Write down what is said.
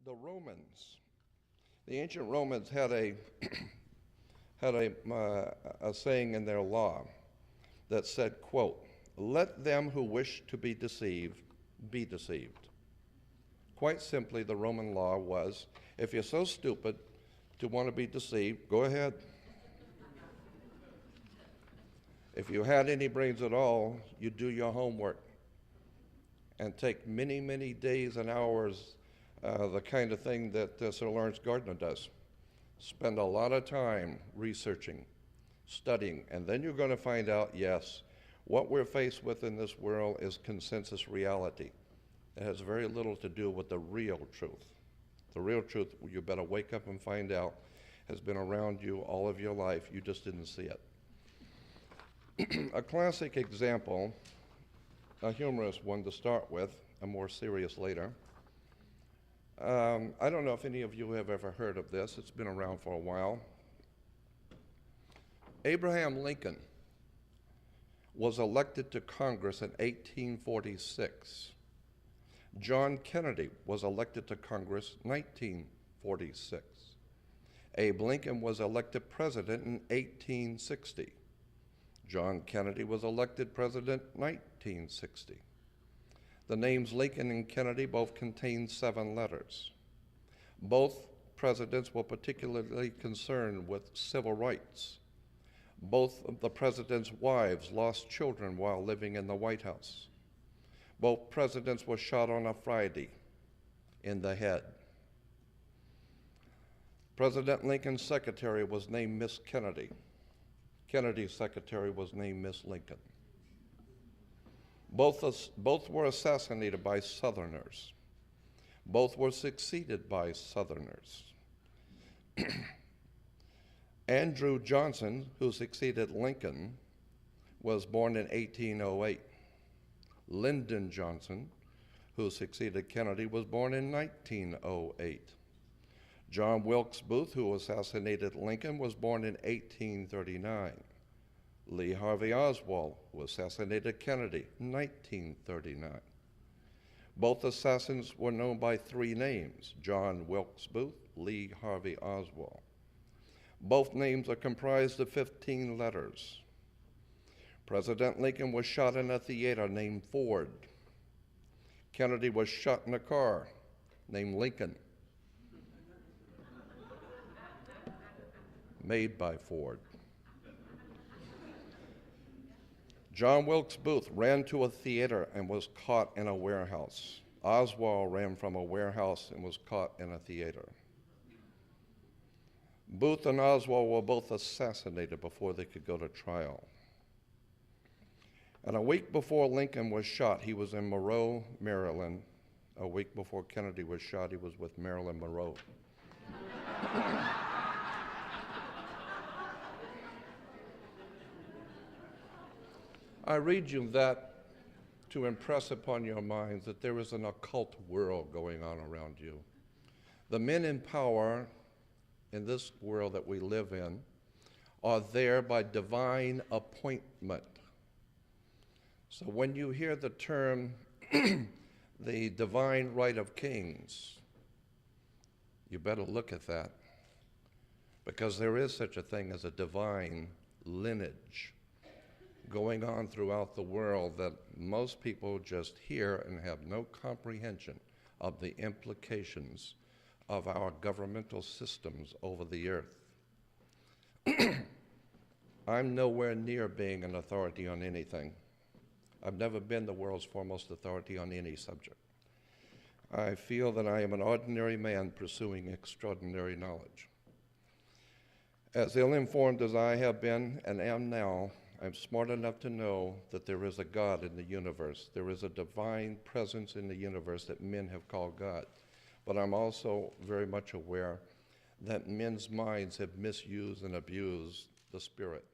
the Romans. The ancient Romans had a a saying in their law that said, quote, "Let them who wish to be deceived be deceived." Quite simply, the Roman law was, if you're so stupid to want to be deceived, go ahead. If you had any brains at all, you do your homework and take many, many days and hours, the kind of thing that Sir Lawrence Gardner does. Spend a lot of time researching, studying, and then you're going to find out, yes, what we're faced with in this world is consensus reality. It has very little to do with the real truth. The real truth, you better wake up and find out, has been around you all of your life. You just didn't see it. A classic example, a humorous one to start with, a more serious later. I don't know if any of you have ever heard of this. It's been around for a while. Abraham Lincoln was elected to Congress in 1846. John Kennedy was elected to Congress in 1946. Abe Lincoln was elected president in 1860. John Kennedy was elected president in 1960. The names Lincoln and Kennedy both contain 7 letters. Both presidents were particularly concerned with civil rights. Both of the presidents' wives lost children while living in the White House. Both presidents were shot on a Friday in the head. President Lincoln's secretary was named Miss Kennedy. Kennedy's secretary was named Miss Lincoln. Both were assassinated by Southerners. Both were succeeded by Southerners. Andrew Johnson, who succeeded Lincoln, was born in 1808. Lyndon Johnson, who succeeded Kennedy, was born in 1908. John Wilkes Booth, who assassinated Lincoln, was born in 1839. Lee Harvey Oswald, who assassinated Kennedy, in 1939. Both assassins were known by 3 names, John Wilkes Booth, Lee Harvey Oswald. Both names are comprised of 15 letters. President Lincoln was shot in a theater named Ford. Kennedy was shot in a car named Lincoln, made by Ford. John Wilkes Booth ran to a theater and was caught in a warehouse. Oswald ran from a warehouse and was caught in a theater. Booth and Oswald were both assassinated before they could go to trial. And a week before Lincoln was shot, he was in Monroe, Maryland. A week before Kennedy was shot, he was with Marilyn Monroe. I read you that to impress upon your minds that there is an occult world going on around you. The men in power in this world that we live in are there by divine appointment. So when you hear the term the divine right of kings, you better look at that, because there is such a thing as a divine lineage going on throughout the world that most people just hear and have no comprehension of the implications of our governmental systems over the earth. I'm nowhere near being an authority on anything. I've never been the world's foremost authority on any subject. I feel that I am an ordinary man pursuing extraordinary knowledge. As ill-informed as I have been and am now, I'm smart enough to know that there is a God in the universe. There is a divine presence in the universe that men have called God. But I'm also very much aware that men's minds have misused and abused the Spirit.